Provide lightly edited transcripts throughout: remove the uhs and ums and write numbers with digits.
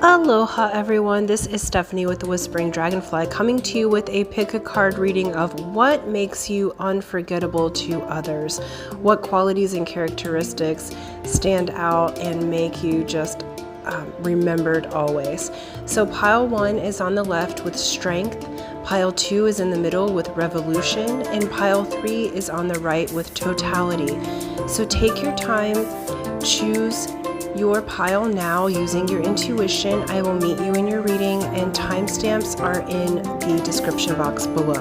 Aloha everyone, this is Stephanie with the Whispering Dragonfly coming to you with a pick a card reading of what makes you unforgettable to others. What qualities and characteristics stand out and make you just remembered always. So pile 1 is on the left with strength, pile 2 is in the middle with revolution, and pile 3 is on the right with totality. So take your time, choose your pile now using your intuition. I will meet you in your reading, and timestamps are in the description box below.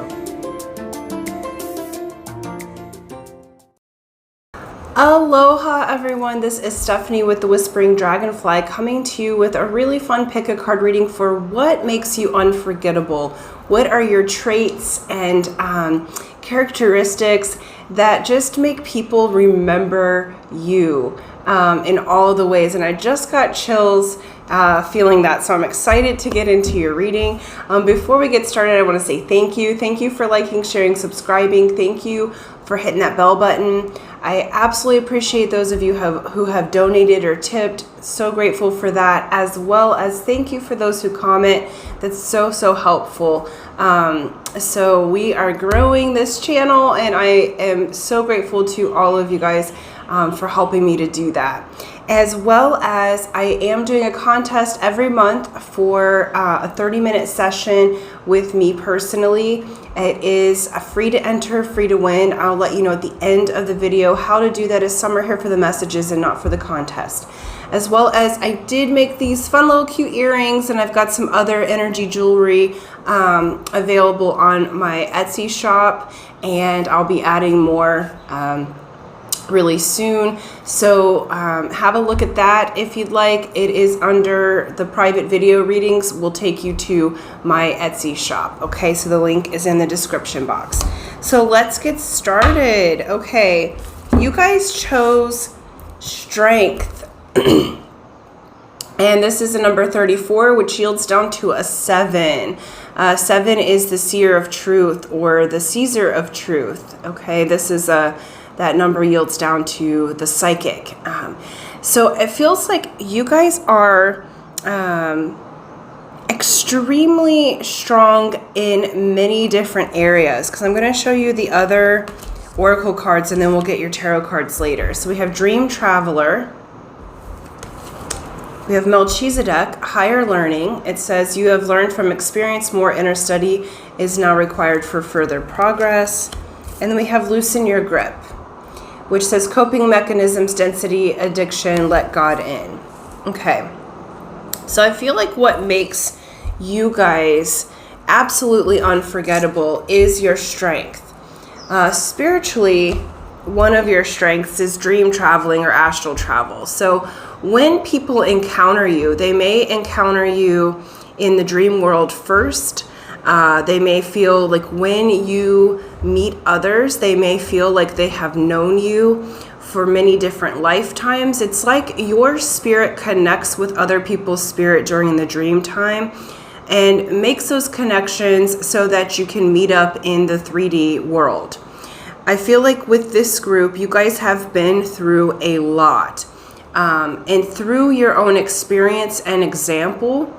Aloha everyone, this is Stephanie with the Whispering Dragonfly coming to you with a really fun pick a card reading for what makes you unforgettable. What are your traits and characteristics that just make people remember you in all the ways? And I just got chills feeling that, so I'm excited to get into your reading. Before we get started, I want to say thank you. Thank you for liking, sharing, subscribing. Thank you for hitting that bell button. I absolutely appreciate those of you who have donated or tipped. So grateful for that, as well as thank you for those who comment. That's so helpful. So we are growing this channel, and I am so grateful to all of you guys for helping me to do that. As well as I am doing a contest every month for a 30-minute session with me personally. It is free to enter, free to win. I'll let you know at the end of the video how to do that, as some are here for the messages and not for the contest. As well as I did make these fun little cute earrings, and I've got some other energy jewelry available on my Etsy shop, and I'll be adding more really soon. So have a look at that if you'd like. It is under the private video readings. Will take you to my Etsy shop. Okay, so the link is in the description box. So let's get started. Okay, you guys chose strength. And this is a number 34, which yields down to a 7. 7 is the seer of truth, or the Caesar of truth. Okay, this is that number yields down to the psychic. So it feels like you guys are extremely strong in many different areas, because I'm going to show you the other oracle cards, and then we'll get your tarot cards later. So we have Dream Traveler. We have Melchizedek, higher learning. It says, you have learned from experience, more inner study is now required for further progress. And then we have Loosen Your Grip, which says coping mechanisms, density, addiction, let God in. Okay. So I feel like what makes you guys absolutely unforgettable is your strength. Spiritually, one of your strengths is dream traveling or astral travel. So when people encounter you, they may encounter you in the dream world first. They may feel like when you meet others, they may feel like they have known you for many different lifetimes. It's like your spirit connects with other people's spirit during the dream time and makes those connections so that you can meet up in the 3D world. I feel like with this group, you guys have been through a lot. And through your own experience and example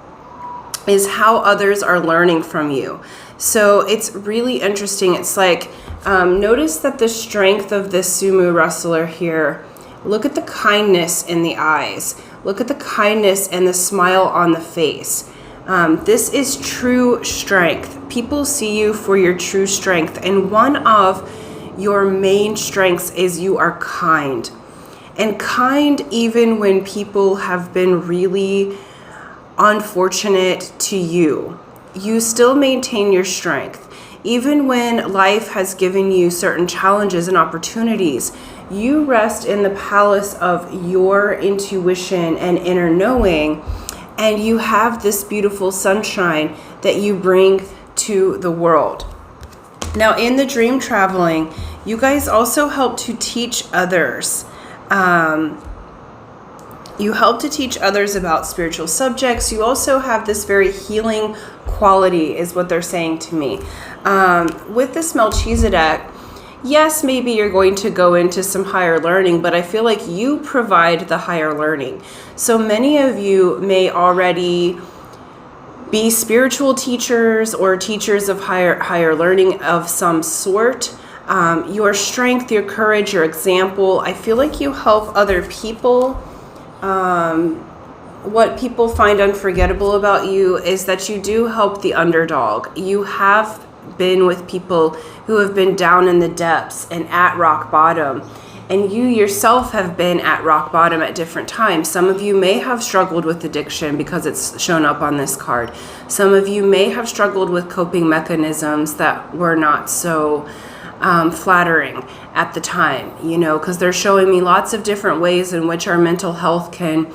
is how others are learning from you. So it's really interesting. It's like, notice that the strength of this sumo wrestler here, look at the kindness in the eyes. Look at the kindness and the smile on the face. This is true strength. People see you for your true strength. And one of your main strengths is you are kind. And kind even when people have been really unfortunate to you. You still maintain your strength. Even when life has given you certain challenges and opportunities, you rest in the palace of your intuition and inner knowing, and you have this beautiful sunshine that you bring to the world. Now, in the dream traveling, you guys also help to teach others. You help to teach others about spiritual subjects. You also have this very healing quality, is what they're saying to me. With this Melchizedek, Yes, maybe you're going to go into some higher learning, but I feel like you provide the higher learning. So many of you may already be spiritual teachers or teachers of higher learning of some sort. Your strength, your courage, your example, I feel like you help other people. What people find unforgettable about you is that you do help the underdog. You have been with people who have been down in the depths and at rock bottom. And you yourself have been at rock bottom at different times. Some of you may have struggled with addiction because it's shown up on this card. Some of you may have struggled with coping mechanisms that were not so flattering at the time, you know, because they're showing me lots of different ways in which our mental health can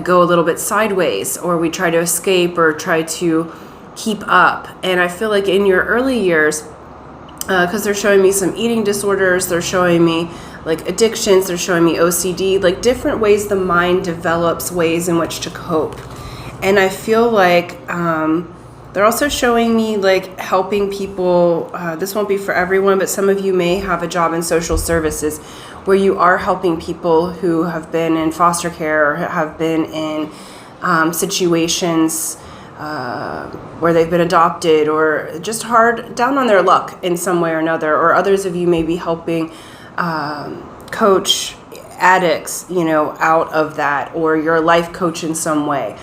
go a little bit sideways, or we try to escape or try to keep up. And I feel like in your early years, because they're showing me some eating disorders, they're showing me like addictions, they're showing me OCD, like different ways the mind develops ways in which to cope. And I feel like they're also showing me like helping people. This won't be for everyone, but some of you may have a job in social services where you are helping people who have been in foster care or have been in situations where they've been adopted or just hard down on their luck in some way or another. Or others of you may be helping coach addicts, you know, out of that, or you're a life coach in some way,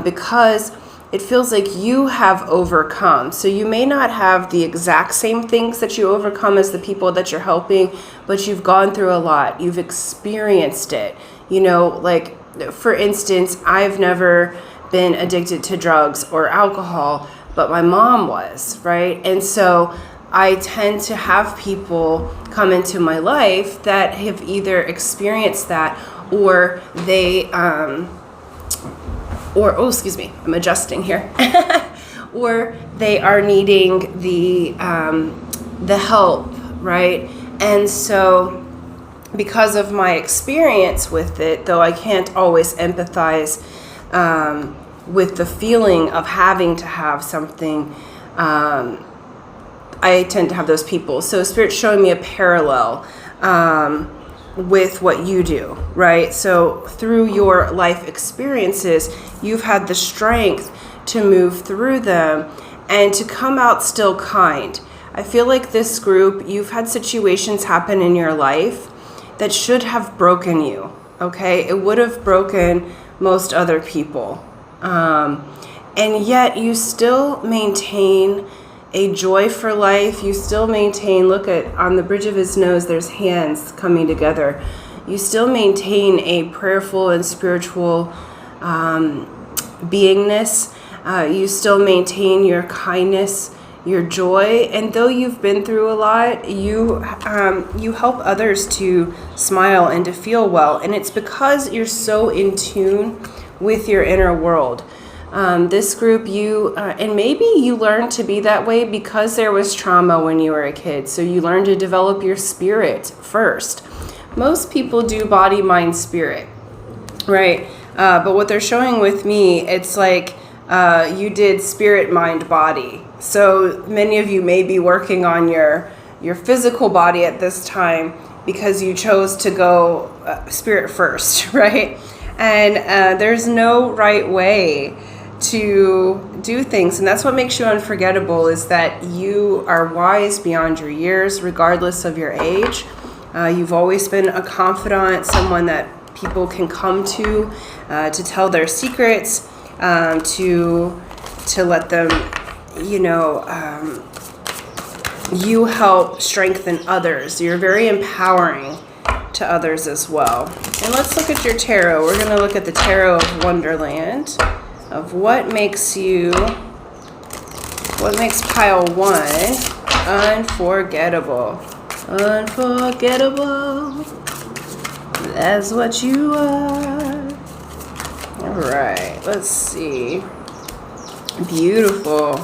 because it feels like you have overcome. So you may not have the exact same things that you overcome as the people that you're helping, but you've gone through a lot. You've experienced it. You know, like, for instance, I've never been addicted to drugs or alcohol, but my mom was, right? And so I tend to have people come into my life that have either experienced that or they, excuse me, I'm adjusting here, or they are needing the help, right? And so because of my experience with it, though I can't always empathize with the feeling of having to have something, I tend to have those people. So Spirit's showing me a parallel with what you do, right? So through your life experiences, you've had the strength to move through them and to come out still kind. I feel like this group, you've had situations happen in your life that should have broken you, okay? It would have broken most other people. And yet you still maintain a joy for life. You still maintain, look at on the bridge of his nose, there's hands coming together. You still maintain a prayerful and spiritual beingness. You still maintain your kindness, your joy. And though you've been through a lot, you help others to smile and to feel well. And it's because you're so in tune with your inner world. This group, and maybe you learned to be that way because there was trauma when you were a kid. So you learned to develop your spirit first. Most people do body, mind, spirit, right? But what they're showing with me, it's like you did spirit, mind, body. So many of you may be working on your physical body at this time because you chose to go spirit first, right? And there's no right way to do things. And that's what makes you unforgettable, is that you are wise beyond your years, regardless of your age. You've always been a confidant, someone that people can come to tell their secrets, to let them, you help strengthen others. You're very empowering to others as well. And let's look at your tarot. We're going to look at the Tarot of Wonderland, of what makes pile 1 unforgettable. Unforgettable. That's what you are. All right, let's see. Beautiful.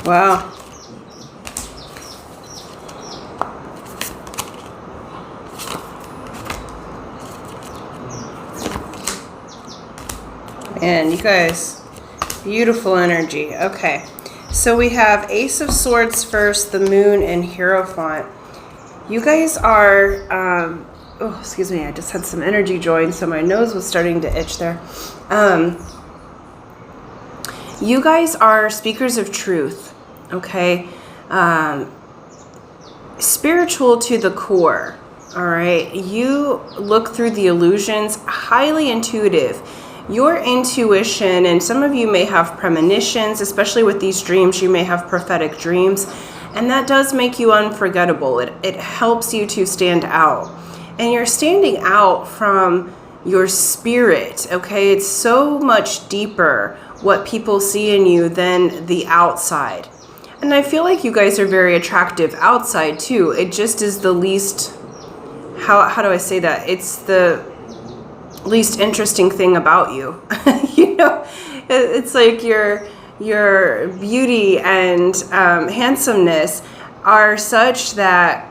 Wow. And you guys, Beautiful energy. Okay. So we have Ace of Swords first, the Moon, and Hierophant. You guys are, oh, excuse me, I just had some energy join, so my nose was starting to itch there. You guys are speakers of truth, okay? Spiritual to the core, all right? You look through the illusions, highly intuitive. Your intuition, and some of you may have premonitions, especially with these dreams, you may have prophetic dreams, and that does make you unforgettable. It helps you to stand out. And you're standing out from your spirit, okay? It's so much deeper what people see in you than the outside. And I feel like you guys are very attractive outside too. It just is the least, how do I say that? It's the least interesting thing about you. You know, it's like your beauty and handsomeness are such that,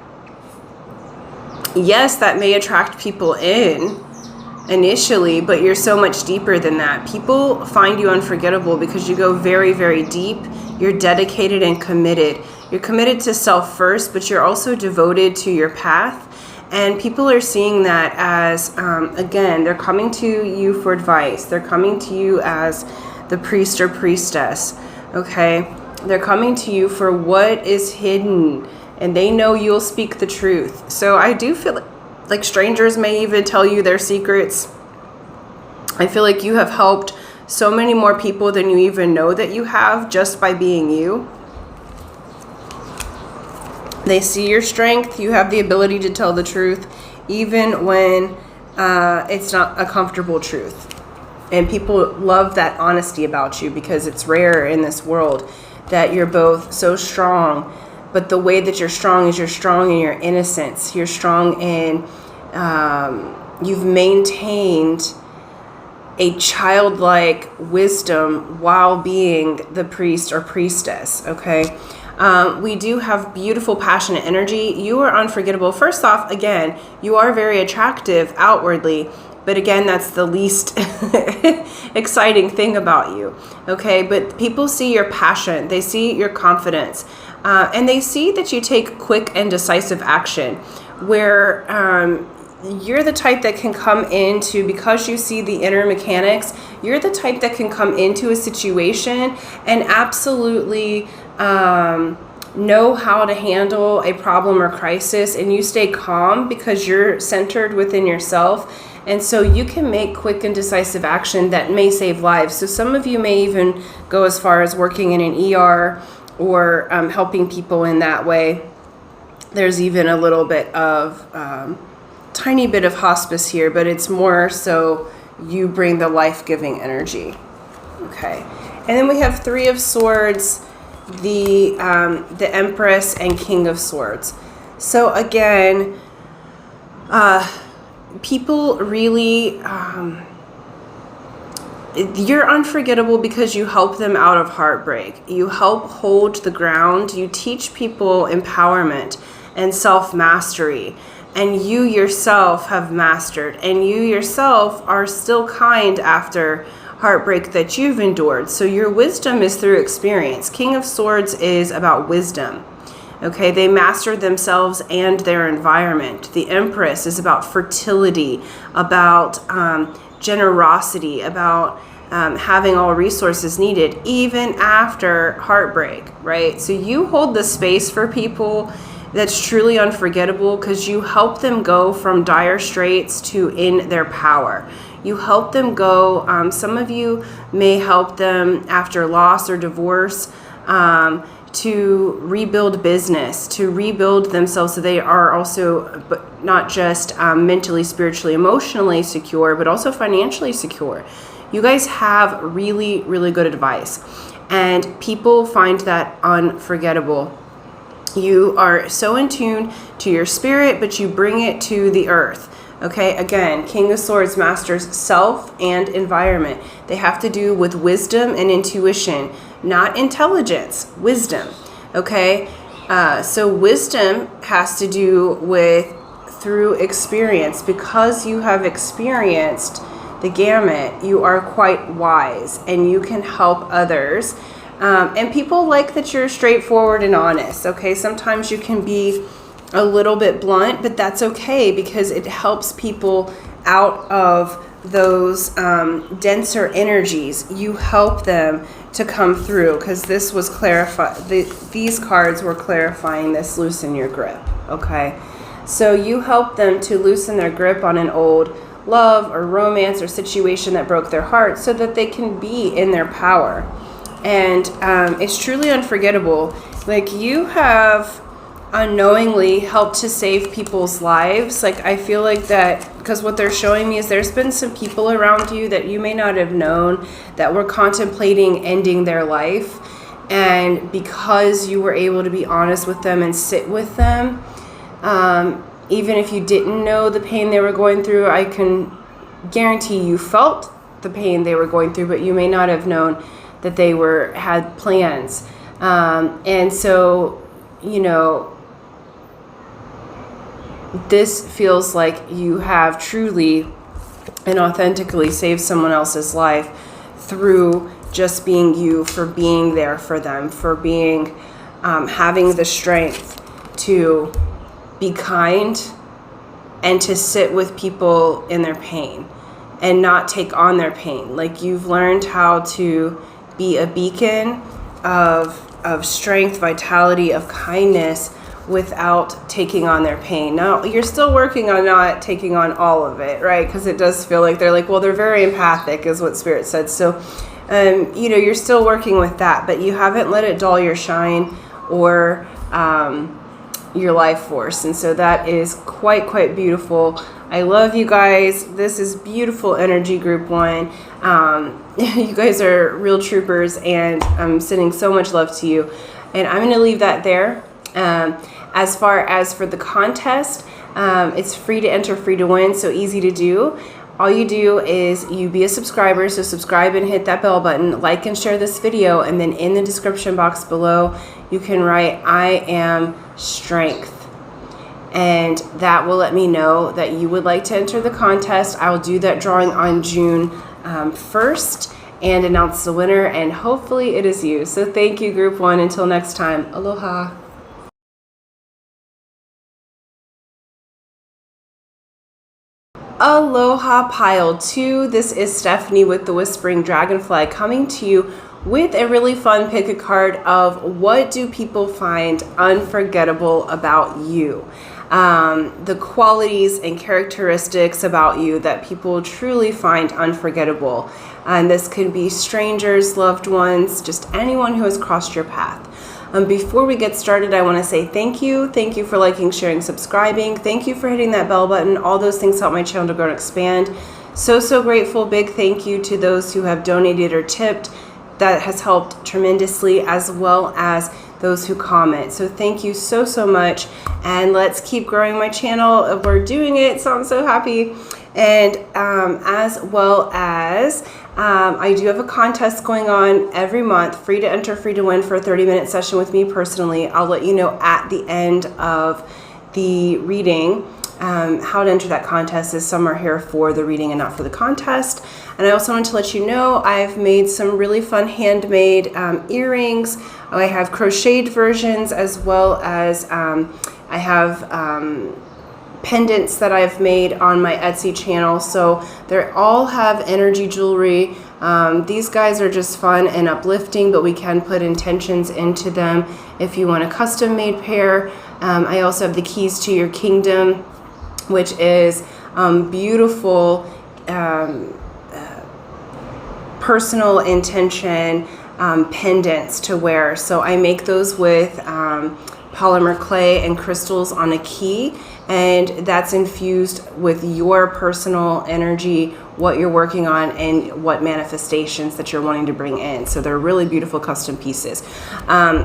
yes, that may attract people in initially, but you're so much deeper than that. People find you unforgettable because you go very, very deep. You're dedicated and committed. You're committed to self first, but you're also devoted to your path. And people are seeing that as, again, they're coming to you for advice. They're coming to you as the priest or priestess, okay? They're coming to you for what is hidden, and they know you'll speak the truth. So I do feel like strangers may even tell you their secrets. I feel like you have helped so many more people than you even know that you have just by being you. They see your strength. You have the ability to tell the truth, even when it's not a comfortable truth. And people love that honesty about you because it's rare in this world that you're both so strong. But the way that you're strong is you're strong in your innocence. You're strong in, you've maintained a childlike wisdom while being the priest or priestess, okay? We do have beautiful, passionate energy. You are unforgettable. First off, again, you are very attractive outwardly, but again, that's the least exciting thing about you, okay? But people see your passion. They see your confidence. And they see that you take quick and decisive action where you're the type that can come into, because you see the inner mechanics, you're the type that can come into a situation and absolutely know how to handle a problem or crisis, and you stay calm because you're centered within yourself. And so you can make quick and decisive action that may save lives. So some of you may even go as far as working in an ER or helping people in that way. There's even a little bit of, tiny bit of hospice here, but it's more so you bring the life-giving energy. Okay. And then we have Three of Swords, the Empress, and King of Swords. So again, people really, you're unforgettable because you help them out of heartbreak. You help hold the ground. You teach people empowerment and self-mastery. And you yourself have mastered. And you yourself are still kind after heartbreak that you've endured. So your wisdom is through experience. King of Swords is about wisdom. Okay, they mastered themselves and their environment. The Empress is about fertility, about generosity, about having all resources needed, even after heartbreak, right? So you hold the space for people that's truly unforgettable because you help them go from dire straits to in their power. You help them go, some of you may help them after loss or divorce, to rebuild business, to rebuild themselves so they are also not just mentally, spiritually, emotionally secure, but also financially secure. You guys have really, really good advice, and people find that unforgettable. You are so in tune to your spirit, but you bring it to the earth. Okay, again, King of Swords masters self and environment. They have to do with wisdom and intuition, not intelligence, wisdom. Okay, so wisdom has to do with through experience, because you have experienced the gamut. You are quite wise, and you can help others. And people like that you're straightforward and honest, okay? Sometimes you can be a little bit blunt, but that's okay because it helps people out of those denser energies. You help them to come through, because this was these cards were clarifying this loosen your grip, okay? So you help them to loosen their grip on an old love or romance or situation that broke their heart so that they can be in their power. And it's truly unforgettable. Like, you have unknowingly helped to save people's lives. Like, I feel like that, because what they're showing me is there's been some people around you that you may not have known that were contemplating ending their life. And because you were able to be honest with them and sit with them, even if you didn't know the pain they were going through, I can guarantee you felt the pain they were going through, but you may not have known that they had plans. And so, you know, this feels like you have truly and authentically saved someone else's life through just being you, for being there for them, for being, having the strength to be kind and to sit with people in their pain and not take on their pain. Like, you've learned how to be a beacon of strength, vitality, of kindness without taking on their pain. Now, you're still working on not taking on all of it, right? Because it does feel like they're like, well, they're very empathic is what Spirit said. So, you know, you're still working with that, but you haven't let it dull your shine or your life force. And so that is quite beautiful. I love you guys. This is beautiful energy, group 1. You guys are real troopers, and I'm sending so much love to you. And I'm going to leave that there. As far as for the contest, it's free to enter, free to win, so easy to do. All you do is you be a subscriber, so subscribe and hit that bell button, like and share this video, and then in the description box below, you can write, I am strength. And that will let me know that you would like to enter the contest. I will do that drawing on June 1st and announce the winner, and hopefully it is you. So thank you, group 1. Until next time, aloha. Aloha pile 2. This is Stephanie with the Whispering Dragonfly, coming to you with a really fun pick a card of what do people find unforgettable about you. The qualities and characteristics about you that people truly find unforgettable. And this could be strangers, loved ones, just anyone who has crossed your path. Before we get started, I want to say thank you. Thank you for liking, sharing, subscribing. Thank you for hitting that bell button. All those things help my channel to grow and expand. So grateful. Big thank you to those who have donated or tipped. That has helped tremendously, as well as those who comment. So thank you so much. And let's keep growing my channel. We're doing it, so I'm so happy. And as well as I do have a contest going on every month, free to enter, free to win, for a 30-minute session with me personally. I'll let you know at the end of the reading how to enter that contest, as some are here for the reading and not for the contest. And I also wanted to let you know I've made some really fun handmade earrings. I have crocheted versions, as well as I have pendants that I've made on my Etsy channel. So they all have energy jewelry. These guys are just fun and uplifting, but we can put intentions into them if you want a custom made pair. I also have the Keys to Your Kingdom, which is beautiful personal intention pendants to wear. So I make those with polymer clay and crystals on a key, and that's infused with your personal energy, what you're working on, and what manifestations that you're wanting to bring in. So they're really beautiful custom pieces.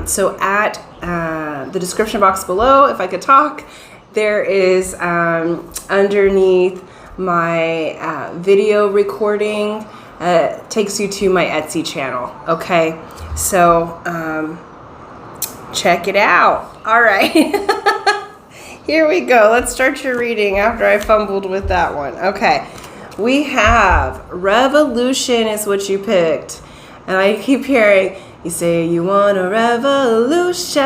So at the description box below, if I could talk, there is underneath my video recording, takes you to my Etsy channel. Okay, so check it out. All right. Here we go. Let's start your reading after I fumbled with that one. Okay. We have revolution is what you picked. And I keep hearing, you say you want a revolution.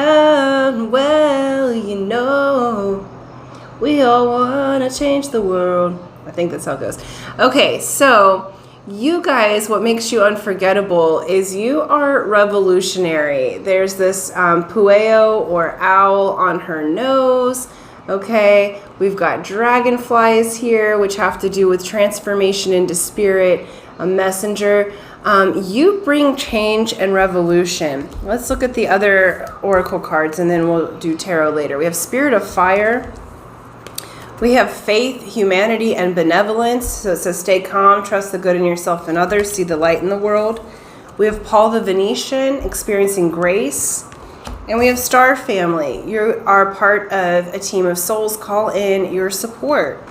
Well, you know, we all want to change the world. I think that's how it goes. Okay, so you guys, what makes you unforgettable is you are revolutionary. There's this pueo or owl on her nose. Okay, we've got dragonflies here, which have to do with transformation into spirit, a messenger. You bring change and revolution. Let's look at the other oracle cards and then we'll do tarot later. We have Spirit of Fire. We have faith, humanity, and benevolence. So it says stay calm, trust the good in yourself and others, see the light in the world. We have Paul the Venetian, experiencing grace. And we have Star Family. You are part of a team of souls. Call in your support.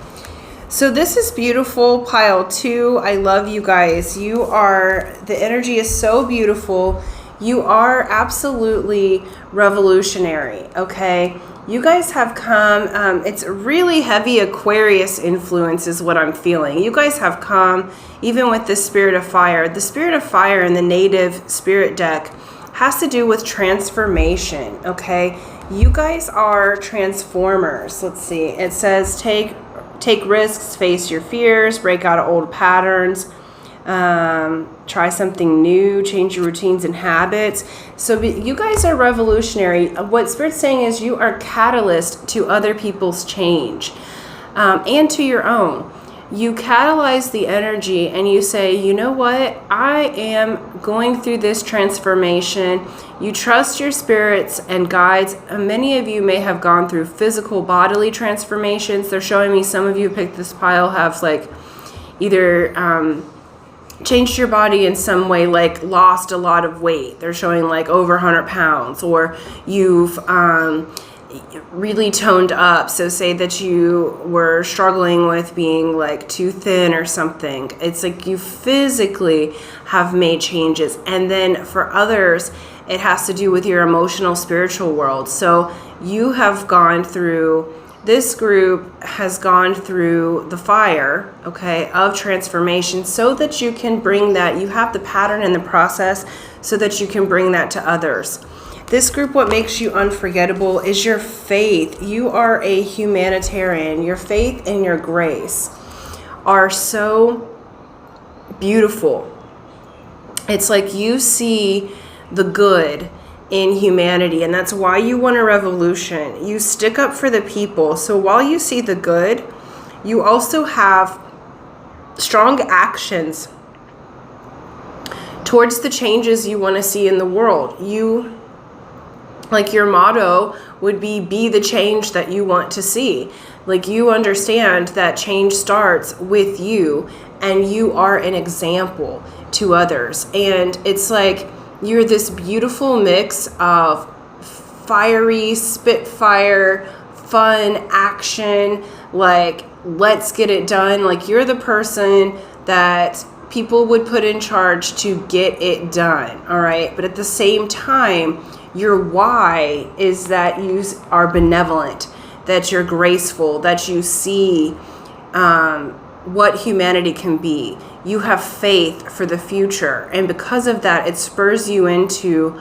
So this is beautiful, pile 2. I love you guys. You are, the energy is so beautiful. You are absolutely revolutionary, okay? You guys have come, it's really heavy Aquarius influence is what I'm feeling. You guys have come, even with the Spirit of Fire. The Spirit of Fire in the native spirit deck has to do with transformation, okay? You guys are transformers. Let's see. It says take risks, face your fears, break out of old patterns, try something new, change your routines and habits. So you guys are revolutionary. What Spirit's saying is you are catalyst to other people's change and to your own. You catalyze the energy and you say, you know what? I am going through this transformation. You trust your spirits and guides. Many of you may have gone through physical bodily transformations. They're showing me some of you picked this pile have like either changed your body in some way, like lost a lot of weight. They're showing like over 100 pounds, or you've really toned up. So say that you were struggling with being like too thin or something. It's like you physically have made changes. And then for others, it has to do with your emotional, spiritual world. So you have gone through, this group has gone through the fire, okay, of transformation so that you can bring that, you have the pattern and the process so that you can bring that to others. This group, what makes you unforgettable is your faith. You are a humanitarian. Your faith and your grace are so beautiful. It's like you see the good in humanity, and that's why you want a revolution. You stick up for the people. So while you see the good, you also have strong actions towards the changes you want to see in the world. You, like your motto would be the change that you want to see. Like you understand that change starts with you and you are an example to others. And it's like you're this beautiful mix of fiery, spitfire, fun, action, like let's get it done. Like you're the person that people would put in charge to get it done, all right? But at the same time, your why is that you are benevolent, that you're graceful, that you see what humanity can be. You have faith for the future. And because of that, it spurs you into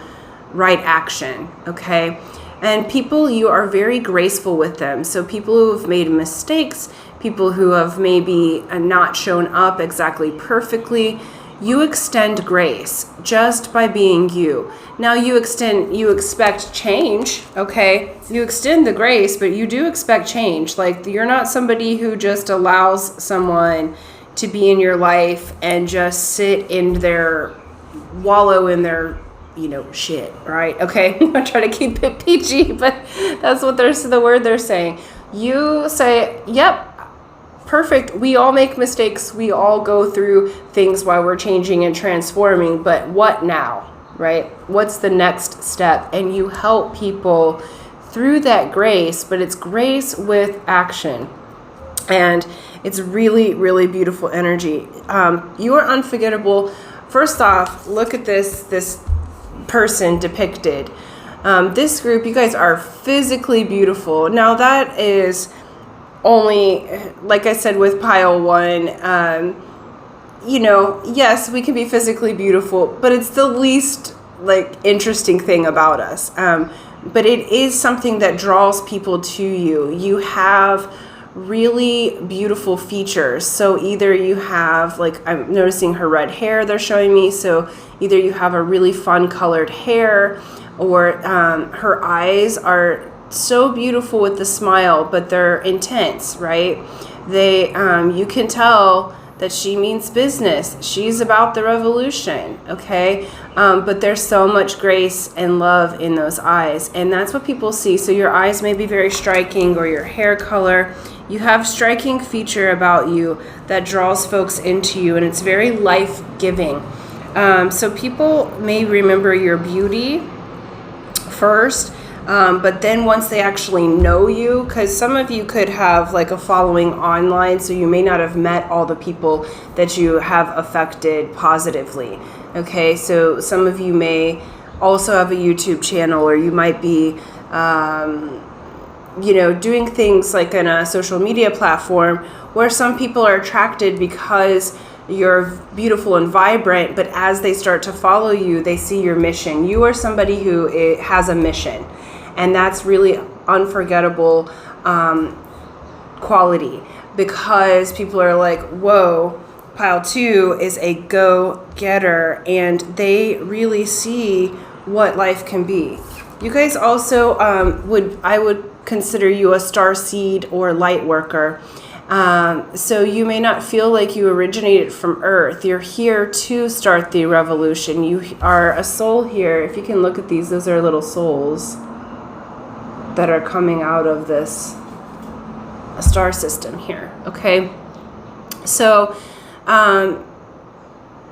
right action, okay? And people, you are very graceful with them. So people who have made mistakes, people who have maybe not shown up exactly perfectly, you extend grace just by being you. Now you expect change, okay? You extend the grace, but you do expect change. Like you're not somebody who just allows someone to be in your life and just sit in their, wallow in their, shit, right? Okay, I try to keep it PG, but that's what the word they're saying. You say, yep, perfect. We all make mistakes. We all go through things while we're changing and transforming, but what now, right? What's the next step? And you help people through that grace, but it's grace with action. And it's really, really beautiful energy. You are unforgettable. First off, look at this person depicted. This group, you guys are physically beautiful. Now that is only, like I said with pile 1, you know, yes, we can be physically beautiful, but it's the least like interesting thing about us. But it is something that draws people to you. You have really beautiful features. So either you have, like, I'm noticing her red hair they're showing me. So either you have a really fun colored hair, or her eyes are so beautiful with the smile, but they're intense, right? They, you can tell that she means business. She's about the revolution, okay? But there's so much grace and love in those eyes, and that's what people see. So your eyes may be very striking, or your hair color. You have striking feature about you that draws folks into you, and it's very life-giving. So people may remember your beauty first, but then once they actually know you, because some of you could have like a following online, so you may not have met all the people that you have affected positively. Okay, so some of you may also have a YouTube channel, or you might be, you know, doing things like in a social media platform where some people are attracted because you're beautiful and vibrant, but as they start to follow you, they see your mission. You are somebody who has a mission. And that's really unforgettable quality, because people are like, whoa, pile 2 is a go-getter, and they really see what life can be. You guys also I would consider you a star seed or light worker. So you may not feel like you originated from Earth. You're here to start the revolution. You are a soul here. If you can look at these, those are little souls that are coming out of this star system here, okay? So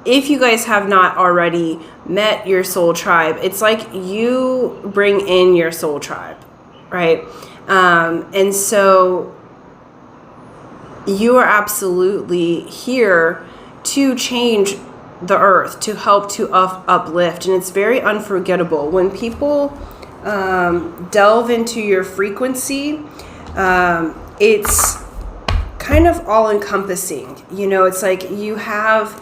if you guys have not already met your soul tribe, it's like you bring in your soul tribe, right? And so you are absolutely here to change the earth, to help to uplift, and it's very unforgettable. When people delve into your frequency, it's kind of all-encompassing. You know, it's like you have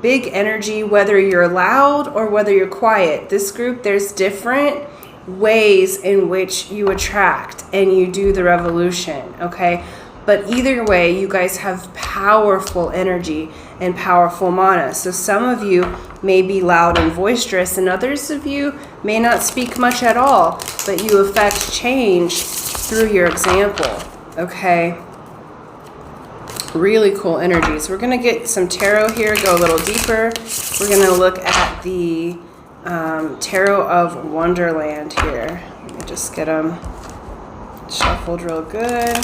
big energy, whether you're loud or whether you're quiet. This group, there's different ways in which you attract and you do the revolution, okay? But either way, you guys have powerful energy and powerful mana. So some of you may be loud and boisterous, and others of you may not speak much at all, but you affect change through your example, okay? Really cool energies. We're going to get some tarot here, go a little deeper. We're going to look at the Tarot of Wonderland here. Let me just get them shuffled real good.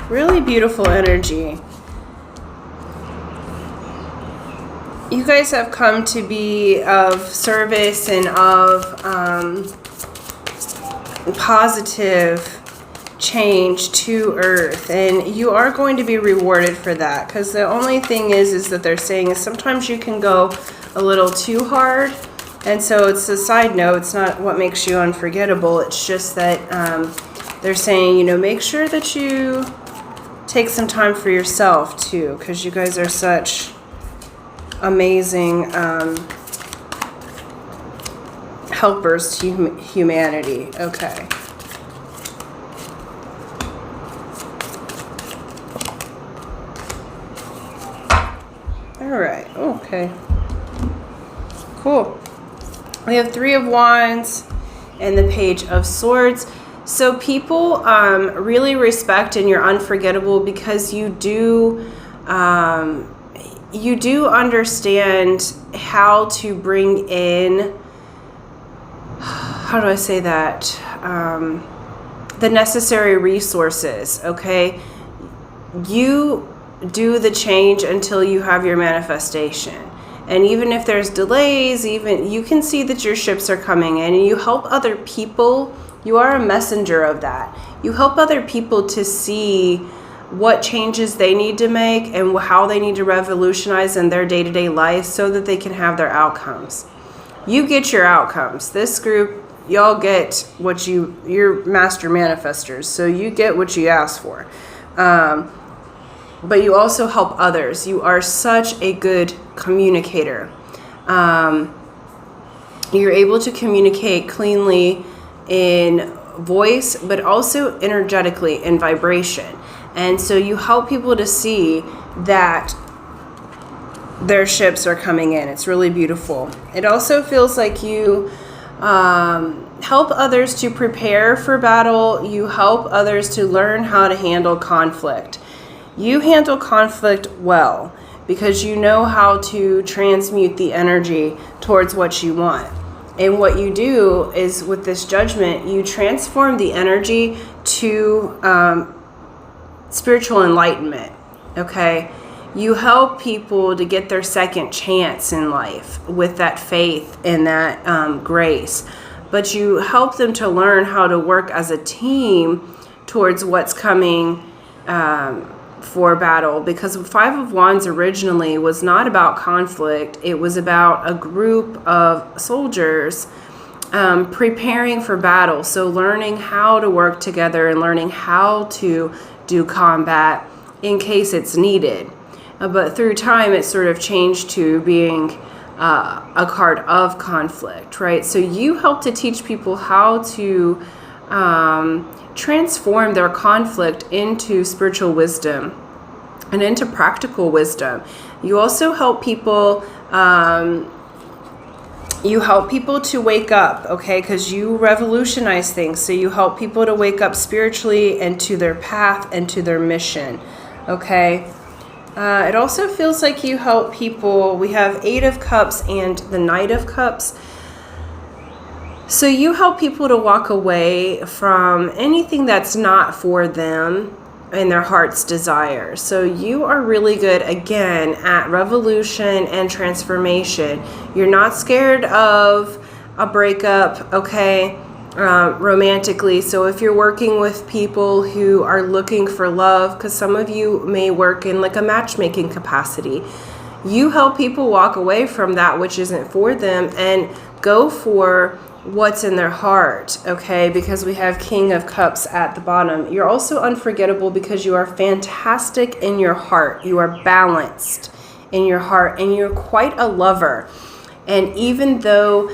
Really beautiful energy. You guys have come to be of service and of positive change to Earth, and you are going to be rewarded for that, because the only thing is that they're saying is sometimes you can go a little too hard, and so it's a side note. It's not what makes you unforgettable. It's just that they're saying, you know, make sure that you take some time for yourself too, because you guys are such amazing helpers to humanity. Okay. All right. Okay. Cool. We have 3 of Wands and the Page of Swords. So people really respect, and you're unforgettable because you do understand how to bring in, how do I say that, the necessary resources, okay? You do the change until you have your manifestation. And even if there's delays, even you can see that your ships are coming in, and you help other people. You are a messenger of that. You help other people to see what changes they need to make and how they need to revolutionize in their day-to-day life so that they can have their outcomes. You get your outcomes. This group, y'all get what you're master manifestors, so you get what you ask for. But you also help others. You are such a good communicator. You're able to communicate cleanly in voice, but also energetically in vibration. And so you help people to see that their ships are coming in. It's really beautiful. It also feels like you help others to prepare for battle. You help others to learn how to handle conflict. You handle conflict well because you know how to transmute the energy towards what you want. And what you do is, with this judgment, you transform the energy to spiritual enlightenment, okay? You help people to get their second chance in life with that faith and that grace. But you help them to learn how to work as a team towards what's coming for battle, because Five of Wands originally was not about conflict. It was about a group of soldiers preparing for battle. So learning how to work together and learning how to do combat in case it's needed. But through time, it sort of changed to being a card of conflict, right? So you help to teach people how to transform their conflict into spiritual wisdom and into practical wisdom. You also help people to wake up, okay? Because you revolutionize things. So you help people to wake up spiritually and to their path and to their mission, okay? It also feels like you help people. We have Eight of Cups and the Knight of Cups. So you help people to walk away from anything that's not for them and their heart's desire. So you are really good, again, at revolution and transformation. You're not scared of a breakup, okay, romantically. So if you're working with people who are looking for love, because some of you may work in like a matchmaking capacity, you help people walk away from that which isn't for them and go for what's in their heart, okay? Because we have King of Cups at the bottom. You're also unforgettable because you are fantastic in your heart. You are balanced in your heart, and you're quite a lover. And even though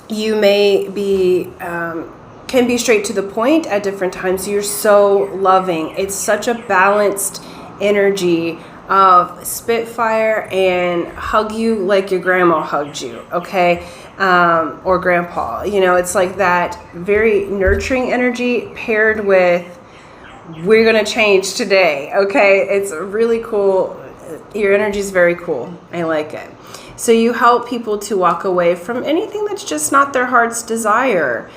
you may be can be straight to the point at different times, you're so loving. It's such a balanced energy of spitfire and hug you like your grandma hugged you, okay? Or grandpa. You know, it's like that very nurturing energy paired with, we're gonna change today, okay? It's really cool. Your energy is very cool. I like it. So you help people to walk away from anything that's just not their heart's desire.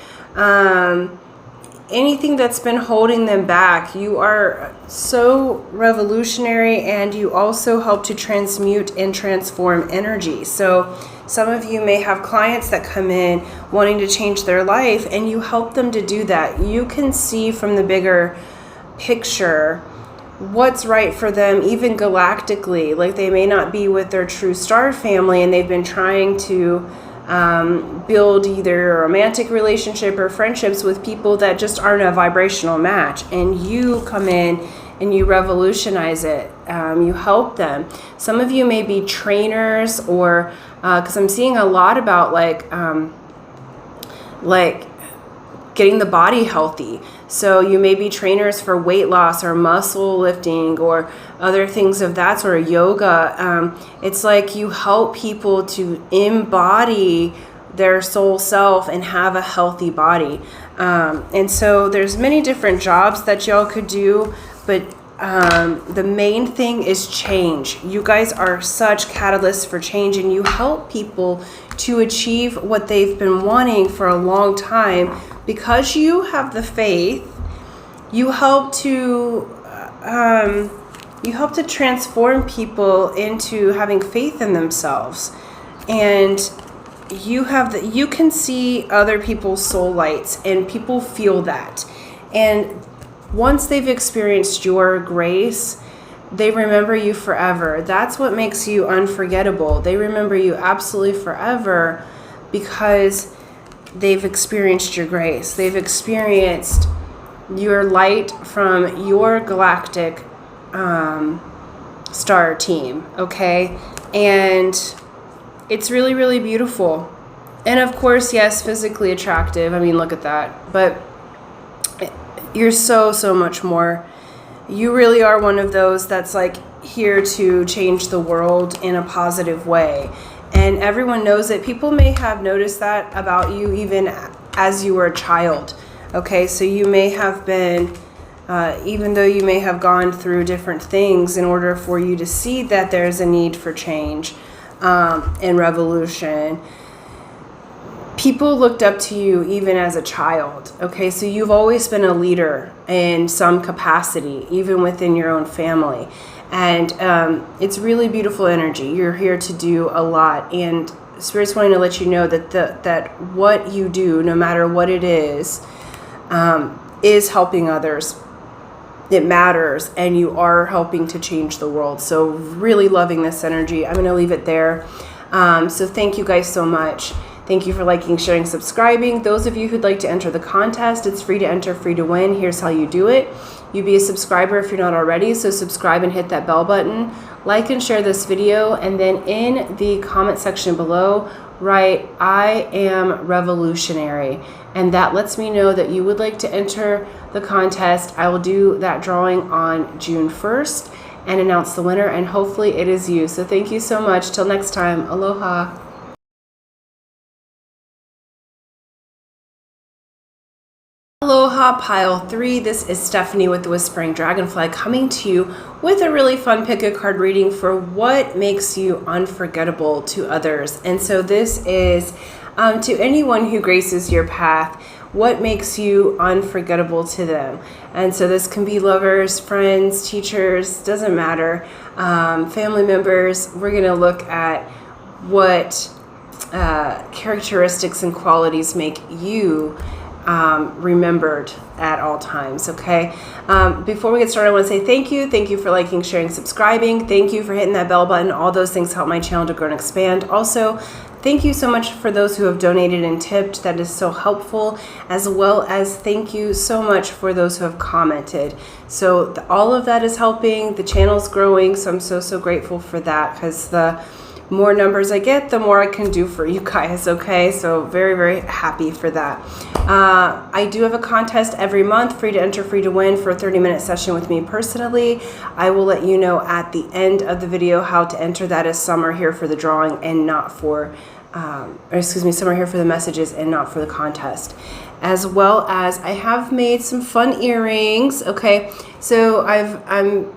Anything that's been holding them back. You are so revolutionary, and you also help to transmute and transform energy. So some of you may have clients that come in wanting to change their life, and you help them to do that. You can see from the bigger picture what's right for them, even galactically. Like, they may not be with their true star family, and they've been trying to build either a romantic relationship or friendships with people that just aren't a vibrational match, and you come in and you revolutionize it. You help them. Some of you may be trainers, or because I'm seeing a lot about like getting the body healthy. So you may be trainers for weight loss or muscle lifting or other things of that sort, of yoga. It's like you help people to embody their soul self and have a healthy body. And so there's many different jobs that y'all could do, but the main thing is change. You guys are such catalysts for change, and you help people to achieve what they've been wanting for a long time. Because you have the faith, you help to transform people into having faith in themselves, and you can see other people's soul lights, and people feel that. And once they've experienced your grace, they remember you forever. That's what makes you unforgettable. They remember you absolutely forever because they've experienced your grace. They've experienced your light from your galactic star team, okay? And it's really, really beautiful. And of course, yes, physically attractive. I mean, look at that. But you're so, so much more. You really are one of those that's like here to change the world in a positive way. And everyone knows it. People may have noticed that about you even as you were a child. Okay, so you may have been, even though you may have gone through different things in order for you to see that there's a need for change and revolution, people looked up to you even as a child. Okay, so you've always been a leader in some capacity, even within your own family. And it's really beautiful energy. You're here to do a lot. And Spirit's wanting to let you know that that what you do, no matter what it is helping others. It matters, and you are helping to change the world. So really loving this energy. I'm going to leave it there. So thank you guys so much. Thank you for liking, sharing, subscribing. Those of you who'd like to enter the contest, it's free to enter, free to win. Here's how you do it. You be a subscriber if you're not already, so subscribe and hit that bell button. Like and share this video, and then in the comment section below, write, "I am revolutionary." And that lets me know that you would like to enter the contest. I will do that drawing on June 1st and announce the winner, and hopefully it is you. So thank you so much. Till next time, aloha. Aloha, pile 3. This is Stephanie with the Whispering Dragonfly coming to you with a really fun pick a card reading for what makes you unforgettable to others. And so this is to anyone who graces your path, what makes you unforgettable to them. And so this can be lovers, friends, teachers, doesn't matter, family members. We're going to look at what characteristics and qualities make you remembered at all times. Okay. Before we get started, I want to say thank you. Thank you for liking, sharing, subscribing. Thank you for hitting that bell button. All those things help my channel to grow and expand. Also, thank you so much for those who have donated and tipped. That is so helpful, as well as thank you so much for those who have commented. So all of that is helping. The channel's growing. So I'm so, so grateful for that, because the more numbers I get, the more I can do for you guys, okay? So very, very happy for that. I do have a contest every month, free to enter, free to win, for a 30-minute session with me personally. I will let you know at the end of the video how to enter that, as some are here for the drawing and not for, some are here for the messages and not for the contest. As well as I have made some fun earrings, okay? So I'm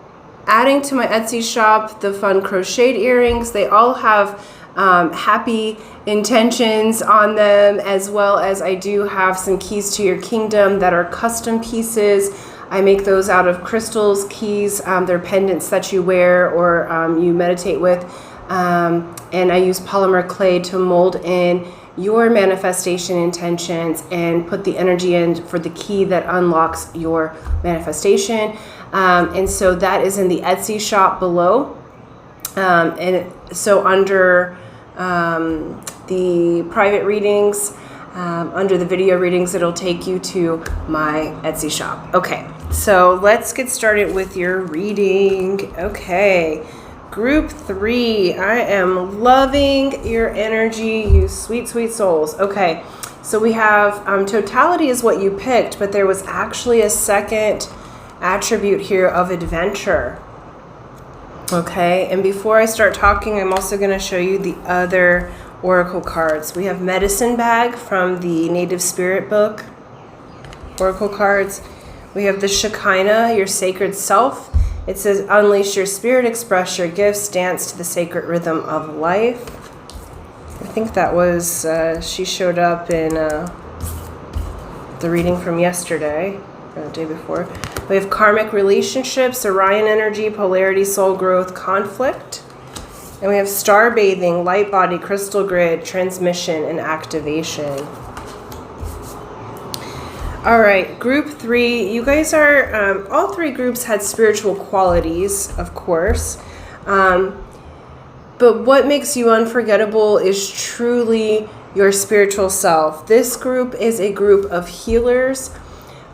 adding to my Etsy shop the fun crocheted earrings. They all have happy intentions on them, as well as I do have some keys to your kingdom that are custom pieces. I make those out of crystals, keys. They're pendants that you wear or you meditate with. And I use polymer clay to mold in your manifestation intentions and put the energy in for the key that unlocks your manifestation. And so that is in the Etsy shop below. So under the private readings, under the video readings, it'll take you to my Etsy shop. Okay, so let's get started with your reading. Okay, group 3, I am loving your energy, you sweet, sweet souls. Okay, so we have totality is what you picked, but there was actually a second attribute here of adventure. Okay, and before I start talking, I'm also going to show you the other oracle cards. We have Medicine Bag from the Native Spirit book, oracle cards. We have the Shekinah, your sacred self. It says, unleash your spirit, express your gifts, dance to the sacred rhythm of life. I think that was, she showed up in the reading from yesterday, or the day before. We have karmic relationships, Orion energy, polarity, soul growth, conflict. And we have star bathing, light body, crystal grid, transmission, and activation. All right, group 3. You guys are, all 3 groups had spiritual qualities, of course. But what makes you unforgettable is truly your spiritual self. This group is a group of healers,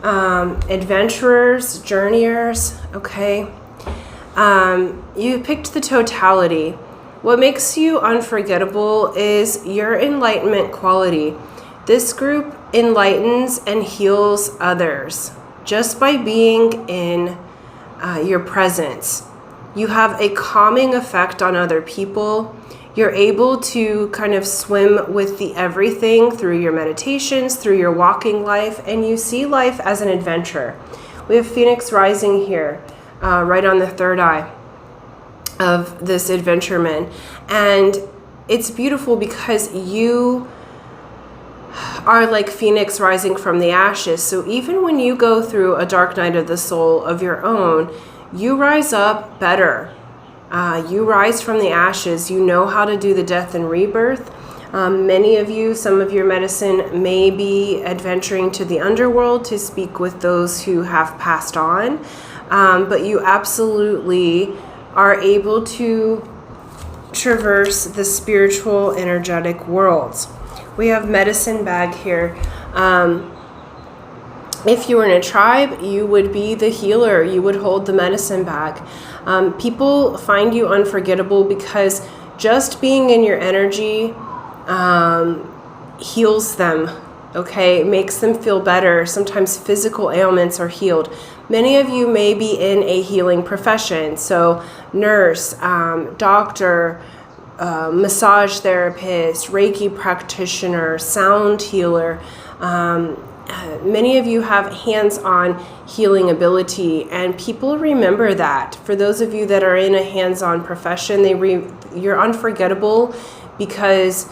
adventurers, journeyers, okay? You picked the totality. What makes you unforgettable is your enlightenment quality. This group enlightens and heals others just by being in your presence. You have a calming effect on other people. You're able to kind of swim with the everything through your meditations, through your walking life, and you see life as an adventure. We have Phoenix rising here, right on the third eye of this adventureman. And it's beautiful because you are like Phoenix rising from the ashes. So even when you go through a dark night of the soul of your own, you rise up better. You rise from the ashes. You know how to do the death and rebirth. Many of you, some of your medicine may be adventuring to the underworld to speak with those who have passed on. But you absolutely are able to traverse the spiritual, energetic worlds. We have medicine bag here. If you were in a tribe, you would be the healer. You would hold the medicine bag. People find you unforgettable because just being in your energy heals them, okay? It makes them feel better. Sometimes physical ailments are healed. Many of you may be in a healing profession, so nurse, doctor, massage therapist, Reiki practitioner, sound healer. Many of you have hands-on healing ability, and people remember that. For those of you that are in a hands-on profession, you're unforgettable because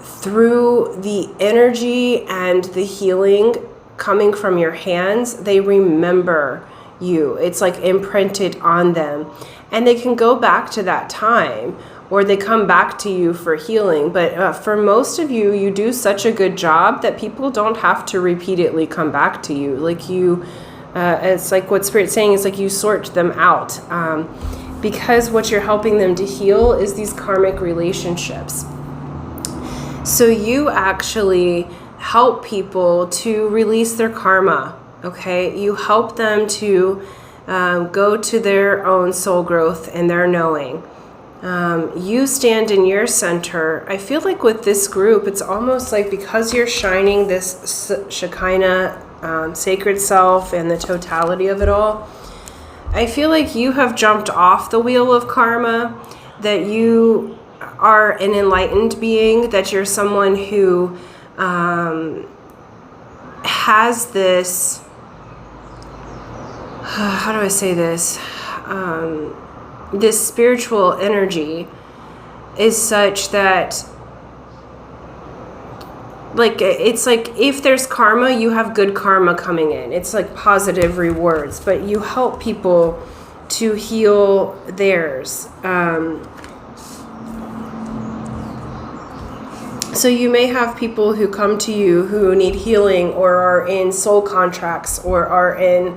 through the energy and the healing coming from your hands, they remember you. It's like imprinted on them, and they can go back to that time, or they come back to you for healing. But for most of you, you do such a good job that people don't have to repeatedly come back to you. Like it's like what Spirit's saying is like you sort them out. Because what you're helping them to heal is these karmic relationships. So you actually help people to release their karma, okay? You help them to go to their own soul growth and their knowing. You stand in your center. I feel like with this group, it's almost like because you're shining this Shekinah sacred self and the totality of it all, I feel like you have jumped off the wheel of karma, that you are an enlightened being, that you're someone who has this, how do I say this? This spiritual energy is such that, like, it's like if there's karma, you have good karma coming in. It's like positive rewards, but you help people to heal theirs. So you may have people who come to you who need healing, or are in soul contracts, or are in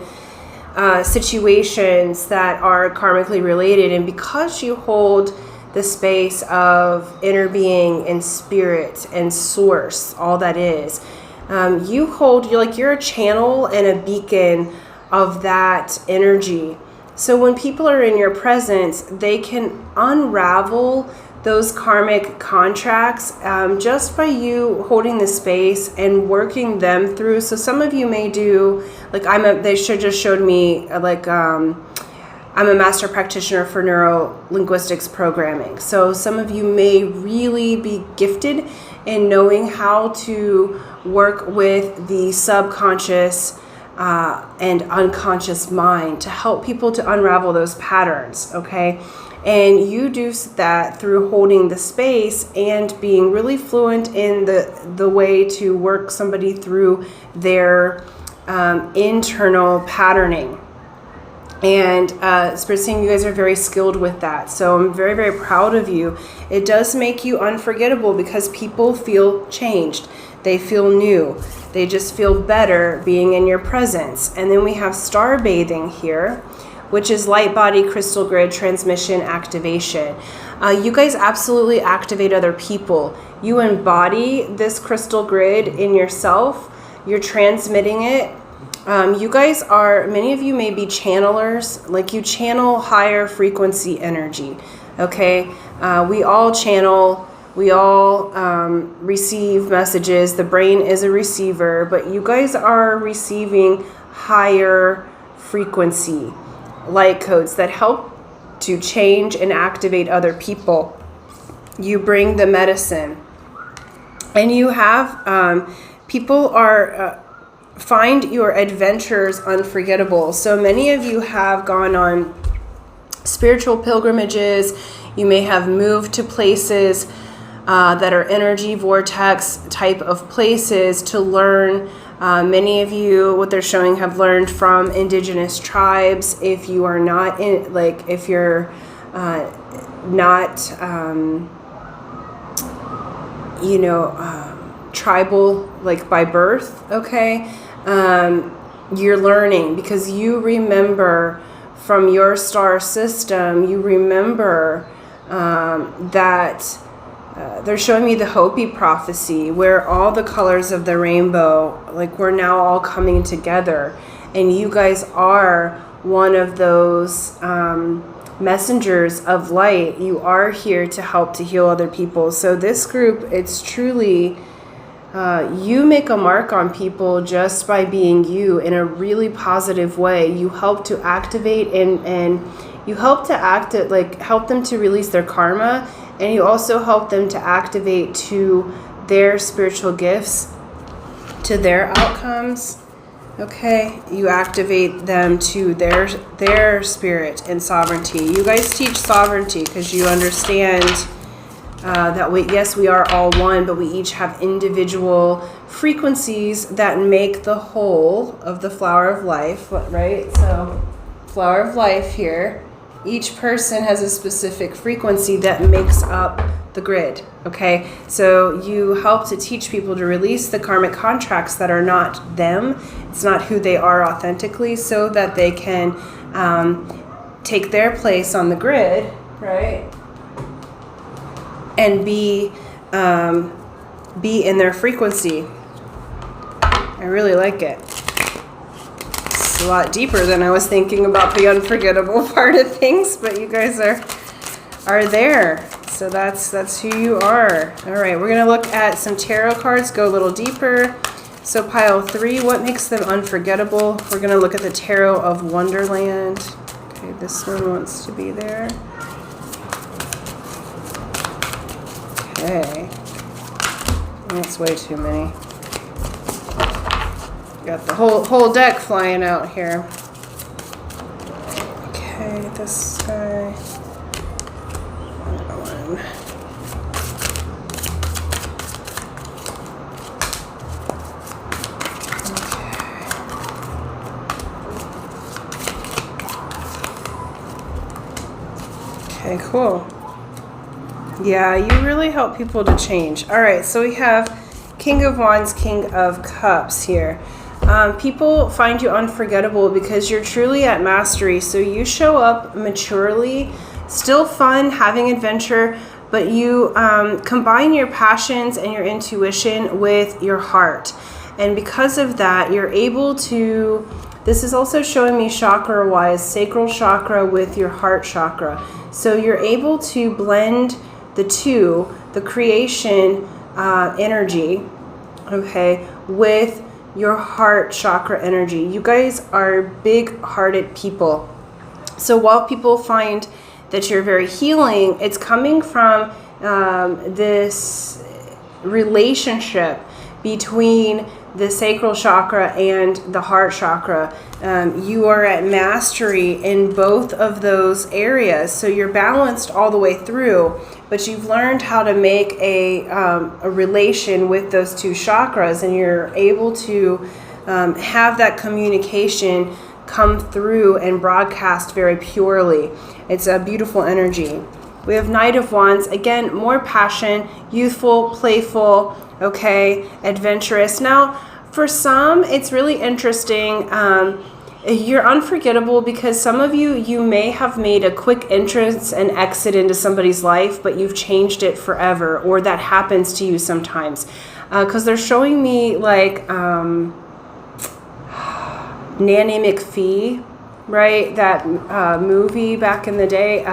situations that are karmically related, and because you hold the space of inner being and spirit and source, all that is, you're a channel and a beacon of that energy. So when people are in your presence, they can unravel those karmic contracts just by you holding the space and working them through. So some of you may do, like they just showed me, like I'm a master practitioner for Neuro-Linguistics programming. So some of you may really be gifted in knowing how to work with the subconscious and unconscious mind to help people to unravel those patterns, okay? And you do that through holding the space and being really fluent in the way to work somebody through their internal patterning. And Spirit's saying you guys are very skilled with that. So I'm very, very proud of you. It does make you unforgettable because people feel changed. They feel new. They just feel better being in your presence. And then we have star bathing here, which is light body crystal grid transmission activation. You guys absolutely activate other people. You embody this crystal grid in yourself. You're transmitting it. You guys are, many of you may be channelers, like you channel higher frequency energy, okay? We all channel, we all receive messages. The brain is a receiver, but you guys are receiving higher frequency light codes that help to change and activate other people. You bring the medicine. And you have, people are... find your adventures unforgettable. So many of you have gone on spiritual pilgrimages. You may have moved to places that are energy vortex type of places to learn. Many of you, what they're showing, have learned from indigenous tribes. If you are not in, like, if you're not, tribal, like by birth, okay? You're learning because you remember from your star system, you remember that they're showing me the Hopi prophecy where all the colors of the rainbow, like we're now all coming together, and you guys are one of those messengers of light. You are here to help to heal other people. So this group, it's truly... you make a mark on people just by being you in a really positive way. You help to activate and you help to help them to release their karma, and you also help them to activate to their spiritual gifts, to their outcomes. Okay, you activate them to their spirit and sovereignty. You guys teach sovereignty because you understand that we are all one, but we each have individual frequencies that make the whole of the flower of life, right? So, flower of life here. Each person has a specific frequency that makes up the grid, okay? So you help to teach people to release the karmic contracts that are not them. It's not who they are authentically, so that they can take their place on the grid, right? And be in their frequency. I really like it. It's a lot deeper than I was thinking about the unforgettable part of things, but you guys are there. So that's who you are. All right, we're gonna look at some tarot cards, go a little deeper. So pile 3, what makes them unforgettable? We're gonna look at the Tarot of Wonderland. Okay, this one wants to be there. Okay, that's way too many. Got the whole deck flying out here. Okay, this guy. Another one. Okay, cool. Yeah, you really help people to change. All right, so we have King of Wands, King of Cups here. People find you unforgettable because you're truly at mastery. So you show up maturely, still fun, having adventure, but you combine your passions and your intuition with your heart. And because of that, you're able to, this is also showing me chakra-wise, sacral chakra with your heart chakra. So you're able to blend the two, the creation energy, okay, with your heart chakra energy. You guys are big-hearted people. So while people find that you're very healing, it's coming from this relationship between the sacral chakra and the heart chakra. You are at mastery in both of those areas. So you're balanced all the way through, but you've learned how to make a relation with those two chakras, and you're able to have that communication come through and broadcast very purely. It's a beautiful energy. We have Knight of Wands. Again, more passion, youthful, playful, okay, adventurous. Now, for some, it's really interesting. You're unforgettable because some of you may have made a quick entrance and exit into somebody's life, but you've changed it forever, or that happens to you sometimes. Because they're showing me like Nanny McPhee, right? That movie back in the day.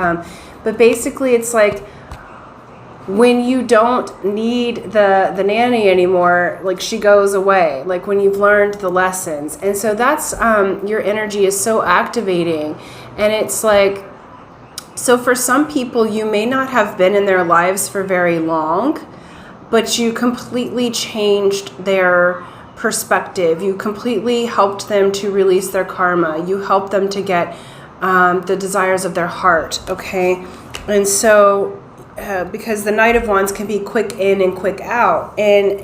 But basically it's like when you don't need the nanny anymore, like she goes away, like when you've learned the lessons. And so that's your energy is so activating. And it's like, so for some people, you may not have been in their lives for very long, but you completely changed their perspective. You completely helped them to release their karma. You helped them to get the desires of their heart, okay? And so because the Knight of Wands can be quick in and quick out, and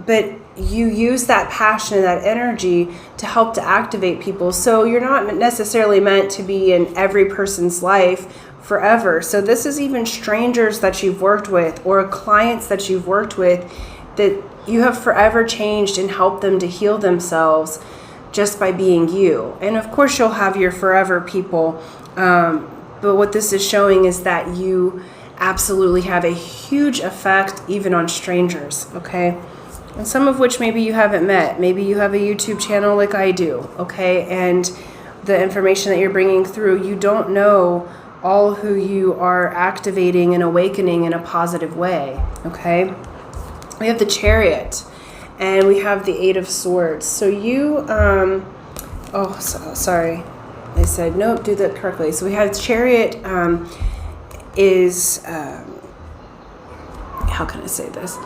but you use that passion and that energy to help to activate people. So you're not necessarily meant to be in every person's life forever. So this is even strangers that you've worked with or clients that you've worked with that you have forever changed and helped them to heal themselves just by being you. And of course you'll have your forever people, but what this is showing is that you absolutely have a huge effect even on strangers, okay? And some of which maybe you haven't met. Maybe you have a YouTube channel like I do, okay? And the information that you're bringing through, you don't know all who you are activating and awakening in a positive way, okay? We have the Chariot, and we have the Eight of Swords. So you, sorry. I said, nope, do that correctly. So we have Chariot is, how can I say this?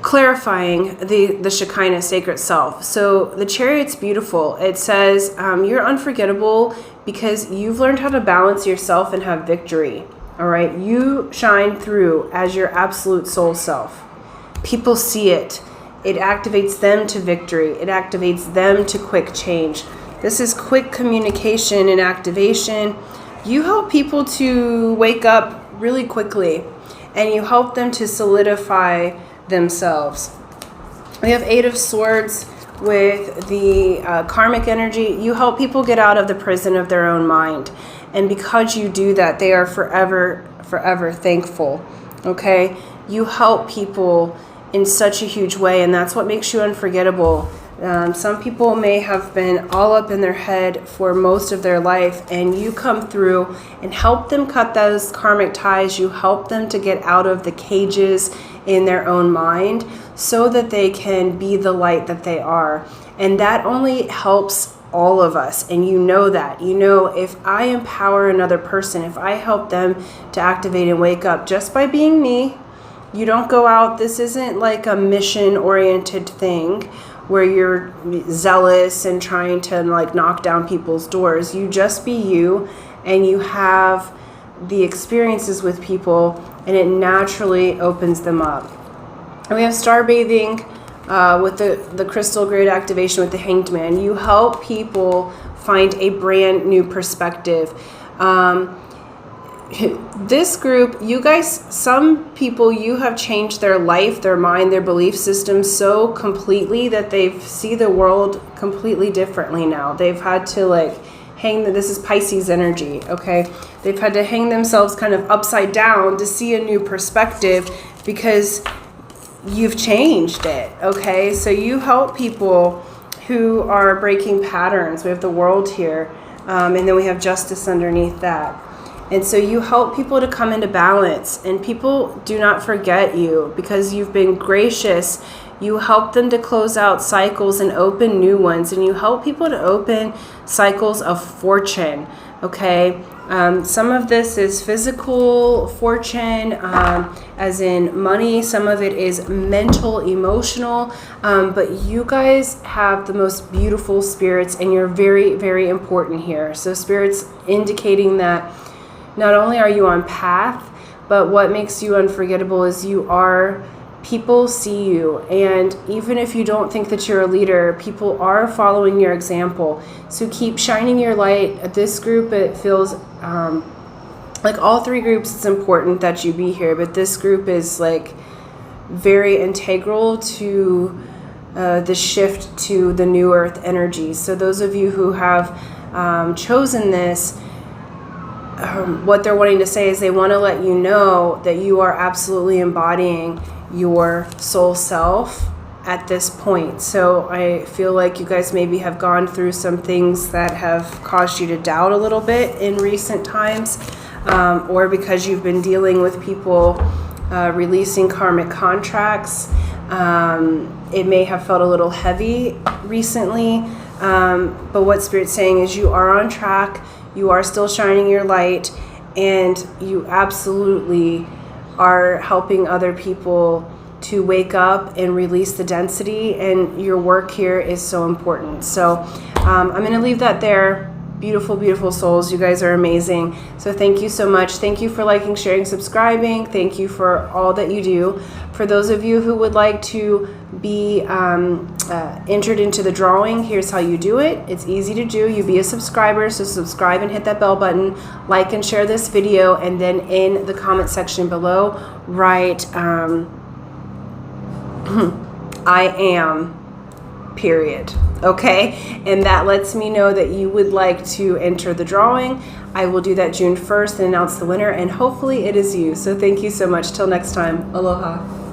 Clarifying the Shekinah sacred self. So the Chariot's beautiful. It says, you're unforgettable because you've learned how to balance yourself and have victory. All right. You shine through as your absolute soul self. People see it. It activates them to victory. It activates them to quick change. This is quick communication and activation. You help people to wake up really quickly, and you help them to solidify themselves. We have Eight of Swords with the karmic energy. You help people get out of the prison of their own mind. And because you do that, they are forever thankful. Okay? You help people in such a huge way, and that's what makes you unforgettable. Some people may have been all up in their head for most of their life, and you come through and help them cut those karmic ties. You help them to get out of the cages in their own mind so that they can be the light that they are. And that only helps all of us, and you know that. You know, if I empower another person, if I help them to activate and wake up just by being me, you don't go out. This isn't like a mission-oriented thing where you're zealous and trying to like knock down people's doors. You just be you, and you have the experiences with people, and it naturally opens them up. And we have star bathing with the crystal grid activation with the Hanged Man. You help people find a brand new perspective. This group, you guys, some people, you have changed their life, their mind, their belief system so completely that they see the world completely differently now. They've had to like this is Pisces energy, okay? They've had to hang themselves kind of upside down to see a new perspective because you've changed it, okay? So you help people who are breaking patterns. We have the World here, and then we have Justice underneath that. And so you help people to come into balance, and people do not forget you because you've been gracious. You help them to close out cycles and open new ones, and you help people to open cycles of fortune, okay? Some of this is physical fortune, as in money. Some of it is mental, emotional, but you guys have the most beautiful spirits, and you're very, very important here. So spirits indicating that not only are you on path, but what makes you unforgettable is people see you. And even if you don't think that you're a leader, people are following your example. So keep shining your light. At this group, it feels like all three groups, it's important that you be here. But this group is like very integral to the shift to the new earth energy. So those of you who have chosen this, what they're wanting to say is they want to let you know that you are absolutely embodying your soul self at this point. So I feel like you guys maybe have gone through some things that have caused you to doubt a little bit in recent times, or because you've been dealing with people releasing karmic contracts. It may have felt a little heavy recently, but what Spirit's saying is you are on track, you are still shining your light, and you absolutely are helping other people to wake up and release the density, and your work here is so important. So I'm going to leave that there. Beautiful, beautiful souls. You guys are amazing. So thank you so much. Thank you for liking, sharing, subscribing. Thank you for all that you do. For those of you who would like to be entered into the drawing, here's how you do it. It's easy to do. You be a subscriber, so subscribe and hit that bell button, like and share this video, and then in the comment section below, write I am, period. Okay, and that lets me know that you would like to enter the drawing. I will do that June 1st and announce the winner, and hopefully it is you. So thank you so much. Till next time. Aloha.